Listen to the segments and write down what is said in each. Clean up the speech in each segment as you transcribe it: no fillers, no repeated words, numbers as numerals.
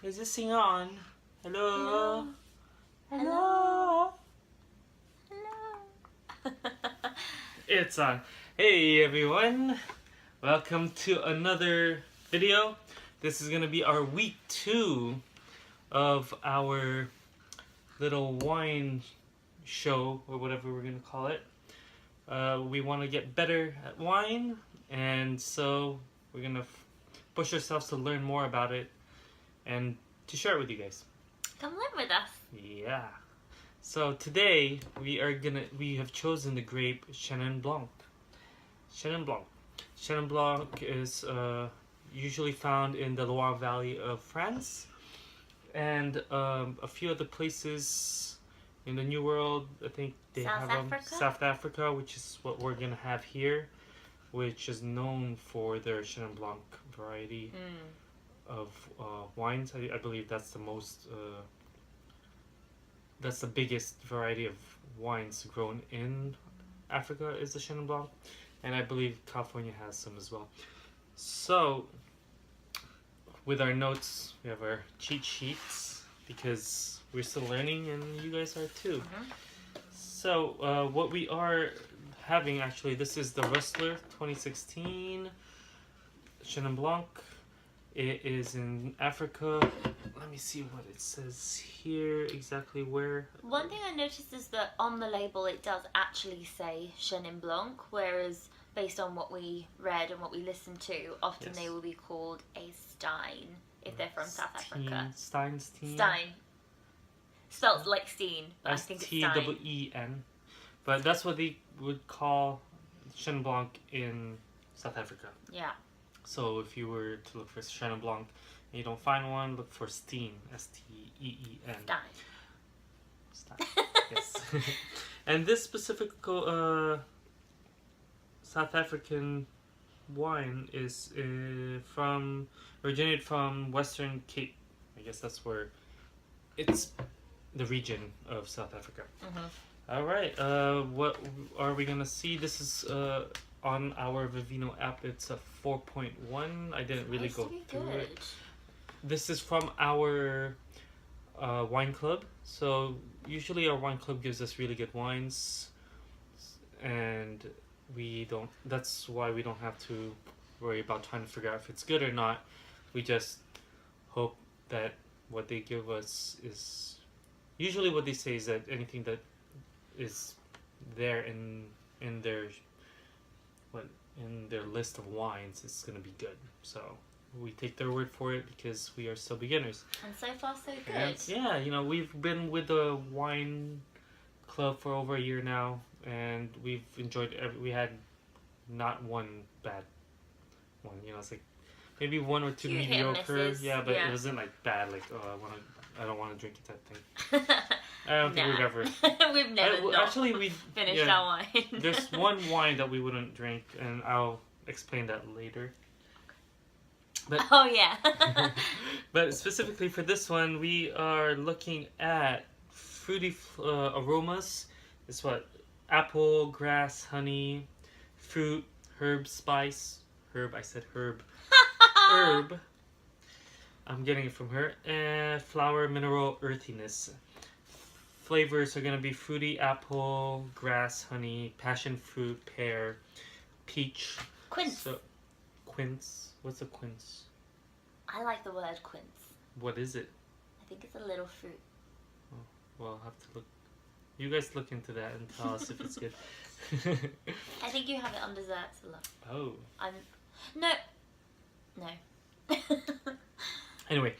Is this thing on? Hello? Hello? Hello? It's on. Hey everyone! Welcome to another video. This is gonna be our week 2 of our little wine show, or whatever we're gonna call it. We want to get better at wine, and so we're gonna push ourselves to learn more about it and to share it with you guys. Come live with us. Yeah. So today we have chosen the grape Chenin Blanc. Chenin Blanc. Chenin Blanc is usually found in the Loire Valley of France, and a few other places in the New World. I think they South have Africa? South Africa, which is what we're gonna have here, which is known for their Chenin Blanc variety of wines. I believe that's the most that's the biggest variety of wines grown in Africa is the Chenin Blanc, and I believe California has some as well. So with our notes, we have our cheat sheets because we're still learning and you guys are too. So what we are having, actually, this is the Rustler 2016 Chenin Blanc. It is in Africa. Let me see what it says here, exactly where. One thing I noticed is that on the label it does actually say Chenin Blanc, whereas based on what we read and what we listened to, often Yes. they will be called a Stein if they're from South Africa. Stein. Stein. Spelled like Steen, but I think it's Stein. S-T-E-E-N. But that's what they would call Chenin Blanc in South Africa. Yeah. So if you were to look for Chenin Blanc and you don't find one, look for Steen. S-T-E-E-N. Stein. Stein. Yes. And this specific South African wine is originated from Western Cape. I guess that's where it's the region of South Africa. All right. What are we gonna see? This is on our Vivino app. It's a 4.1. I didn't really go through it. This is from our wine club. So usually our wine club gives us really good wines, and that's why we don't have to worry about trying to figure out if it's good or not. We just hope that what they give us is, usually what they say is that anything that is there in their list of wines is going to be good. So we take their word for it because we are still beginners. And so far so good. And yeah, we've been with the wine club for over a year now, and we've enjoyed we had not one bad one. It's like maybe one or two mediocre. Yeah, but it wasn't like bad. Like, I don't want to drink it type thing. I don't think we've ever. We've never actually we finished our wine. There's one wine that we wouldn't drink, and I'll explain that later. But, oh yeah. But specifically for this one, we are looking at fruity aromas. It's what? Apple, grass, honey, fruit, herb, spice. Herb, I said herb. Herb. I'm getting it from her. And flower, mineral, earthiness. Flavors are going to be fruity, apple, grass, honey, passion fruit, pear, peach. Quince. So, quince. What's a quince? I like the word quince. What is it? I think it's a little fruit. Oh, well, I'll have to look. You guys look into that and tell us if it's good. I think you have it on desserts a lot. Oh. No. Anyway,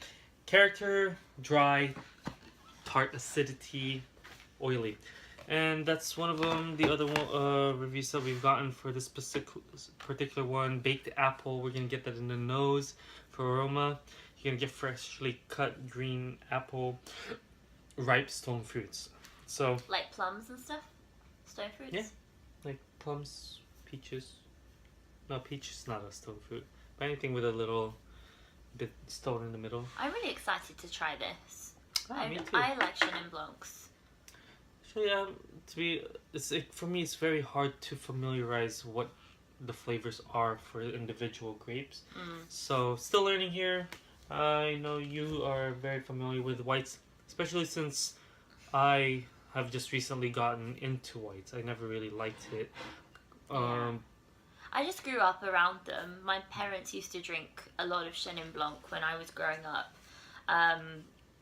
character, dry, tart acidity, oily. And that's one of them. The other one, reviews that we've gotten for this particular one, baked apple. We're going to get that in the nose for aroma. You're going to get freshly cut green apple, ripe stone fruits. So like plums and stuff? Stone fruits? Yeah. Like plums, peaches. No, peach is not a stone fruit. But anything with a little bit stone in the middle. I'm really excited to try this. Me too. I like Chenin Blancs. Actually, for me, it's very hard to familiarize what the flavors are for individual grapes. So still learning here. I know you are very familiar with whites, especially since I have just recently gotten into whites. I never really liked it. Yeah. Um, I just grew up around them. My parents used to drink a lot of Chenin Blanc when I was growing up.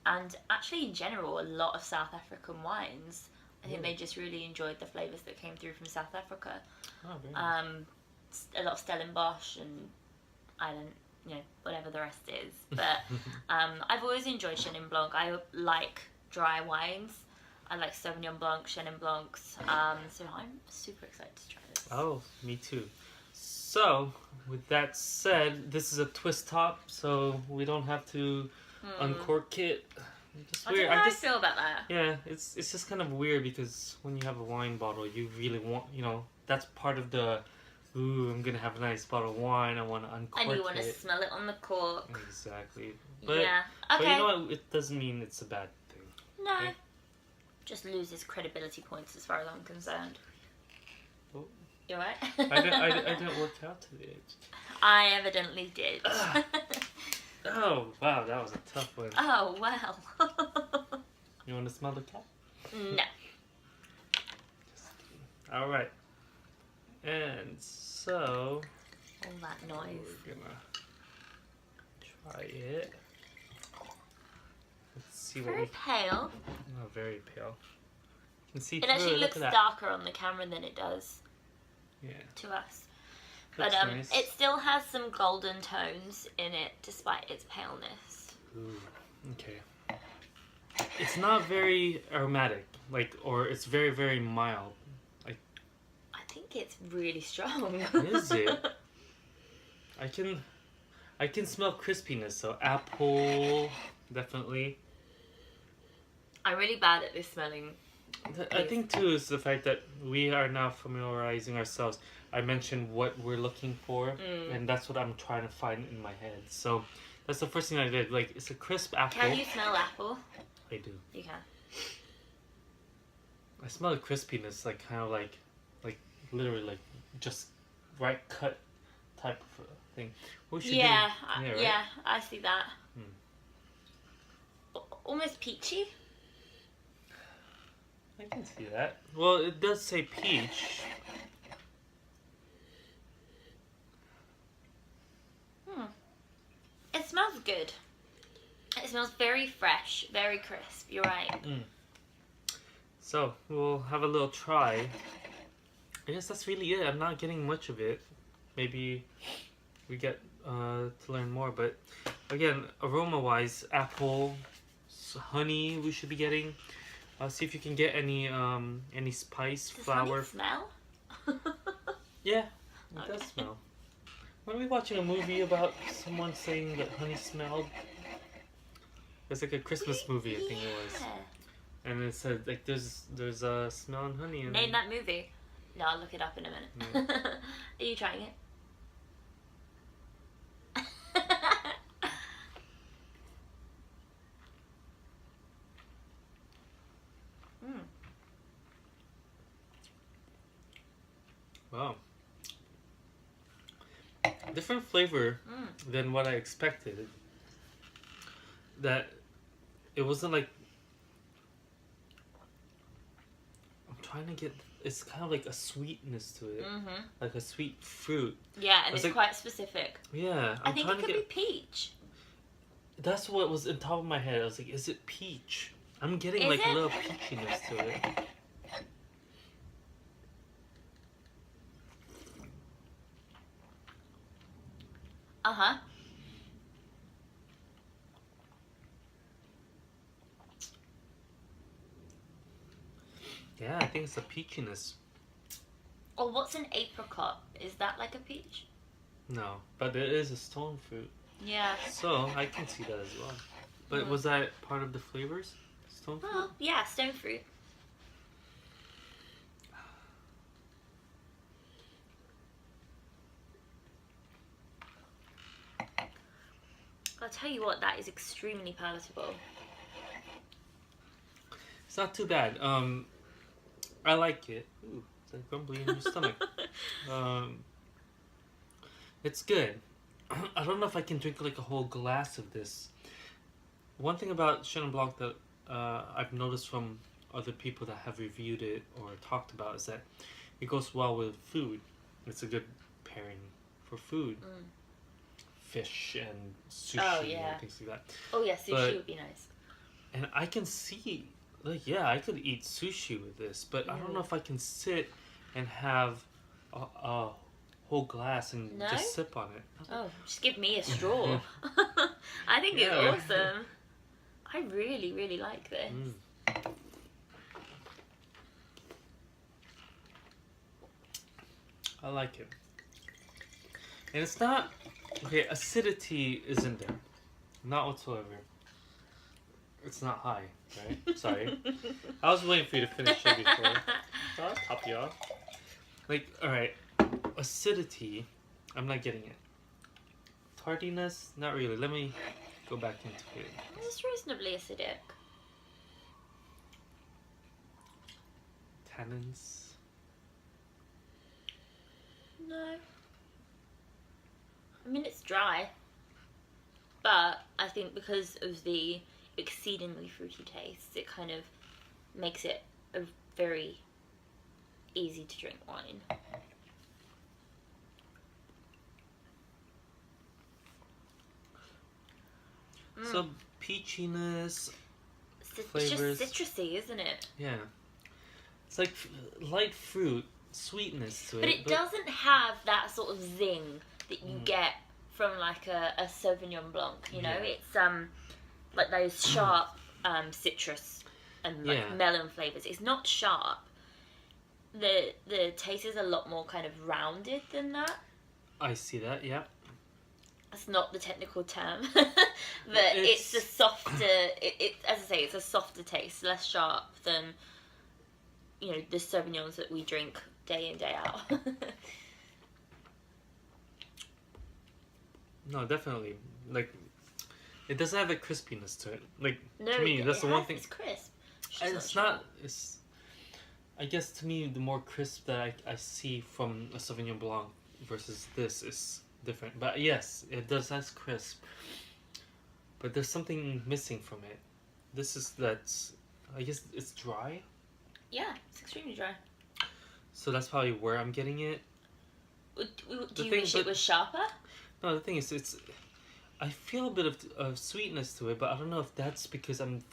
And actually, in general, a lot of South African wines. I think they just really enjoyed the flavours that came through from South Africa. oh, very nice. A lot of Stellenbosch and Island, whatever the rest is. But I've always enjoyed Chenin Blanc. I like dry wines. I like Sauvignon Blanc, Chenin Blancs. So I'm super excited to try this. Oh, me too. So, with that said, this is a twist top, so we don't have to uncork it. Just I don't know how I feel about that. Yeah, it's just kind of weird because when you have a wine bottle, you really want, that's part of the, ooh, I'm gonna have a nice bottle of wine, I want to uncork it. And you want to smell it on the cork. Exactly. But, yeah, okay. But you know what, it doesn't mean it's a bad thing. No. Okay? Just loses credibility points as far as I'm concerned. Oh. You alright? I didn't work out today. I evidently did. Oh, wow, that was a tough one. Oh, well. You want to smell the cat? No. Alright. And so... All that noise. We're gonna try it. Let's see what Very pale. Oh, very pale. You can see It through actually Look looks at that. darker on the camera than it does Yeah. to us. Looks But nice. it still has some golden tones in it despite its paleness. Ooh, okay. It's not very aromatic, or it's very, very mild. I think it's really strong. Is it? I can smell crispiness, so apple, definitely. I'm really bad at this smelling. I think too is the fact that we are now familiarizing ourselves. I mentioned what we're looking for, and that's what I'm trying to find in my head. So that's the first thing I did. It's a crisp apple. Can you smell apple? I do. You can. I smell the crispiness, kind of literally just right cut type of thing. We should Yeah, do, right? yeah, I see that. Almost peachy. I can see that. Well, it does say peach. It smells good. It smells very fresh, very crisp. You're right. So, we'll have a little try. I guess that's really it. I'm not getting much of it. Maybe we get to learn more. But again, aroma-wise, apple, honey we should be getting. See if you can get any spice, Does flour. honey smell? Yeah, it does smell. Weren't we watching a movie about someone saying that honey smelled? It's like a Christmas movie, I think it was. And it said there's a smell in honey. And Name that movie. No, I'll look it up in a minute. Are you trying it? Wow. Different flavor than what I expected. That it wasn't like I'm trying to get. It's kind of like a sweetness to it, like a sweet fruit. Yeah, and it's quite specific. Yeah, I think it could be peach. That's what was in top of my head. I was like, is it peach? I'm getting Is a it? little peachiness to it. Uh-huh. Yeah, I think it's a peachiness. Or what's an apricot? Is that like a peach? No, but it is a stone fruit. Yeah. So, I can see that as well. But was that part of the flavors? Stone fruit? Oh, yeah, stone fruit. I'll tell you what, that is extremely palatable. It's not too bad. I like it. Ooh, it's like grumbly in your stomach. It's good. I don't know if I can drink like a whole glass of this. One thing about Chenin Blanc that I've noticed from other people that have reviewed it or talked about is that it goes well with food. It's a good pairing for food. Fish and sushi and things like that. Oh yeah, sushi would be nice. And I can see, like, yeah, I could eat sushi with this, but I don't know if I can sit and have a whole glass and just sip on it. Oh, just give me a straw. I think it's awesome. I really, really like this. I like it. And it's not... Okay, acidity isn't there. Not whatsoever. It's not high, right? Sorry. I was waiting for you to finish it before. So I'll top you off. Like, alright. Acidity, I'm not getting it. Tardiness, not really. Let me go back into it. It's reasonably acidic. Tannins. No. I mean, it's dry. But I think because of the exceedingly fruity taste, it kind of makes it a very easy to drink wine. So peachiness, flavors. It's just citrusy, isn't it? Yeah. It's like light fruit, sweetness to it. But it doesn't have that sort of zing that you get from like a Sauvignon Blanc, you know? It's like those sharp citrus and like melon flavours. It's not sharp. The taste is a lot more kind of rounded than that. I see that, yeah. That's not the technical term, but it's a softer. It as I say, it's a softer taste, less sharp than the Sauvignons that we drink day in day out. No, definitely. Like, it doesn't have a crispiness to it. Like, no, to me, that's the one thing. It's crisp. It's not. It's. I guess to me, the more crisp that I see from a Sauvignon Blanc versus this is different. But yes, it does have crisp. But there's something missing from it. This is that's. I guess it's dry. Yeah, it's extremely dry. So that's probably where I'm getting it. Do you wish it was sharper? No, the thing is, it's. I feel a bit of sweetness to it, but I don't know if that's because I'm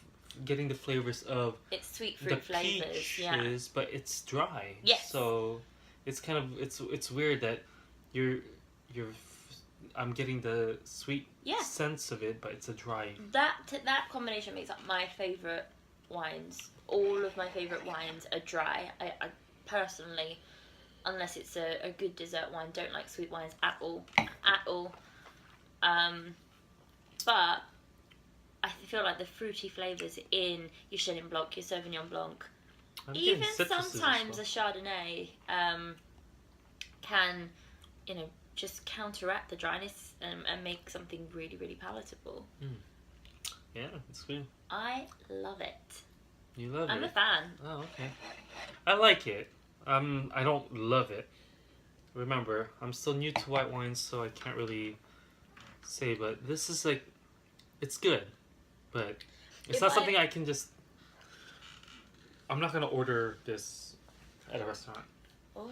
getting the flavors of it's sweet fruit flavors, peaches, but it's dry. Yes. So it's kind of it's weird that you're I'm getting the sweet sense of it, but it's a dry. That combination makes up my favorite wines. All of my favorite wines are dry. I personally, unless it's a good dessert wine, don't like sweet wines at all. But I feel like the fruity flavours in your Chenin Blanc, your Sauvignon Blanc, even sometimes a Chardonnay can, just counteract the dryness and make something really, really palatable. Yeah, it's good. I love it. You love it? I'm a fan. Oh, okay. I like it. I don't love it. Remember, I'm still new to white wines, so I can't really say, but this is like, it's good, but it's not something I can just, I'm not going to order this at a restaurant. Oh.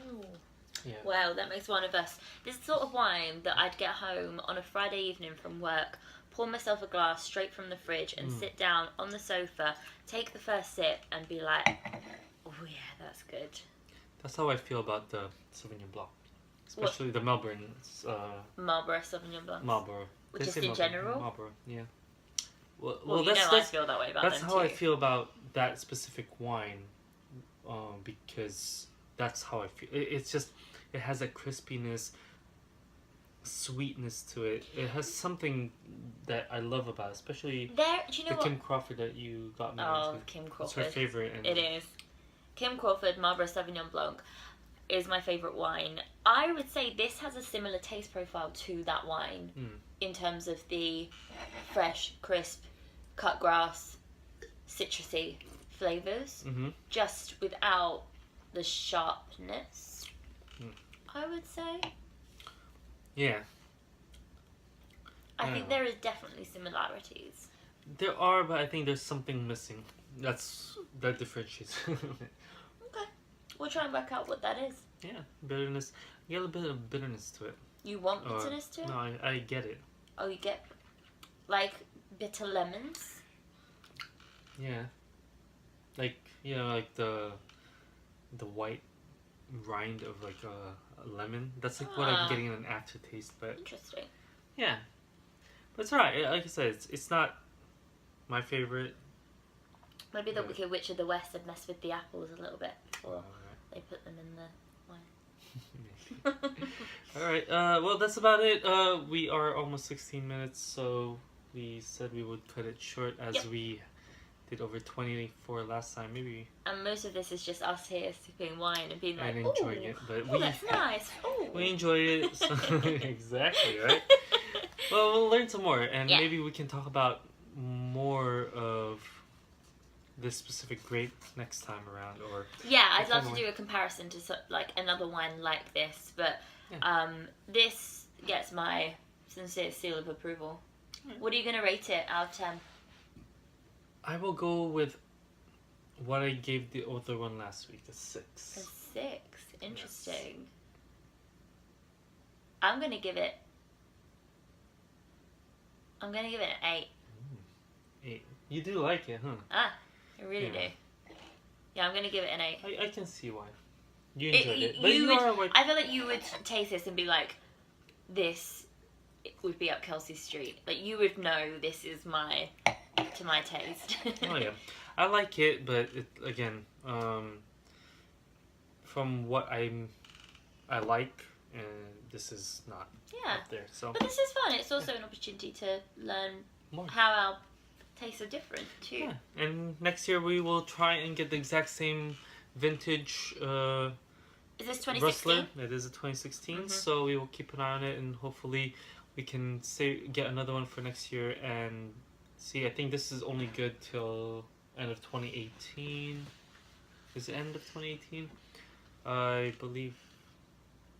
Yeah. Well, that makes one of us. This is the sort of wine that I'd get home on a Friday evening from work, pour myself a glass straight from the fridge and sit down on the sofa, take the first sip and be like, oh yeah, that's good. That's how I feel about the Sauvignon Blanc. Especially the Melbourne. Marlborough Sauvignon Blanc. Marlborough. Just in general? Marlborough, yeah. Well, I feel that way about them that's how too. I feel about that specific wine, because that's how I feel. It's just, it has a crispiness, sweetness to it. It has something that I love about it, especially Kim Crawford that you got me. Oh, Kim Crawford. It's her favorite. It is. Kim Crawford Marlborough Sauvignon Blanc is my favourite wine. I would say this has a similar taste profile to that wine in terms of the fresh, crisp, cut grass, citrusy flavours, just without the sharpness, I would say. Yeah. I think there is definitely similarities. There are, but I think there's something missing. That differentiates. Okay. We'll try and work out what that is. Yeah, bitterness. You get a bit of bitterness to it. You want bitterness to it? No, I get it. Oh, you get like bitter lemons? Yeah. Like, like the white rind of like a lemon. That's like what I'm getting in an aftertaste, but interesting. Yeah. But it's alright. Like I said, it's not my favorite. Maybe the Wicked Witch of the West had messed with the apples a little bit before they put them in the wine. Alright, well that's about it. We are almost 16 minutes, so we said we would cut it short as we did over 24 last time, maybe. And most of this is just us here sipping wine and being like, and enjoying it. But that's nice. Ooh. We enjoy it. So exactly, right? Well, we'll learn some more, and maybe we can talk about more of this specific grape next time around, or I'd love to do a comparison to like another wine like this, but this gets my sincere seal of approval. What are you gonna rate it out of 10? I will go with what I gave the other one last week, a 6. A 6, interesting. Yes. I'm gonna give it an 8. 8. You do like it, huh? I really do. Yeah, I'm gonna give it an 8. I can see why. You enjoyed it. But I feel like you would taste this and be like, this would be up Kelsey Street. Like, you would know this is to my taste. Oh, yeah. I like it, but again, from what I like, this is not up there. So. But this is fun. It's also an opportunity to learn how our tastes are different too. Yeah, and next year we will try and get the exact same vintage. Is this 2016? Rustler. It is a 2016. So we will keep an eye on it, and hopefully we can get another one for next year and see. I think this is only good till end of 2018. Is it end of 2018? I believe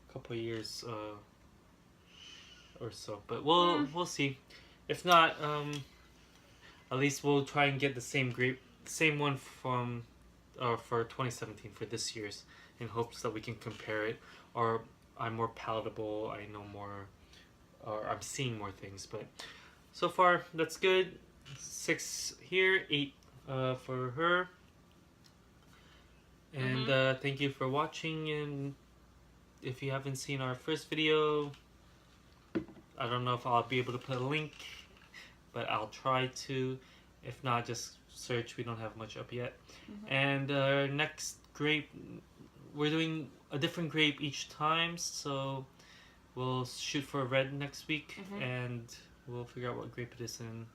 a couple of years or so, but we'll see. If not, at least we'll try and get the same one from for 2017 for this year's, in hopes that we can compare it, or I'm more palatable, I know more, or I'm seeing more things. But so far that's good. 6 here, 8 for her. And thank you for watching. And if you haven't seen our first video, I don't know if I'll be able to put a link, but I'll try to. If not, just search. We don't have much up yet. And next grape, we're doing a different grape each time, so we'll shoot for a red next week, and we'll figure out what grape it is and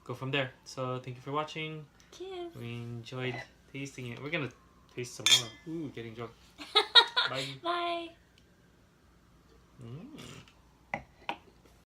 go from there. So thank you for watching. Cheers. We enjoyed tasting it. We're gonna taste some more. Ooh, getting drunk. Bye. Bye.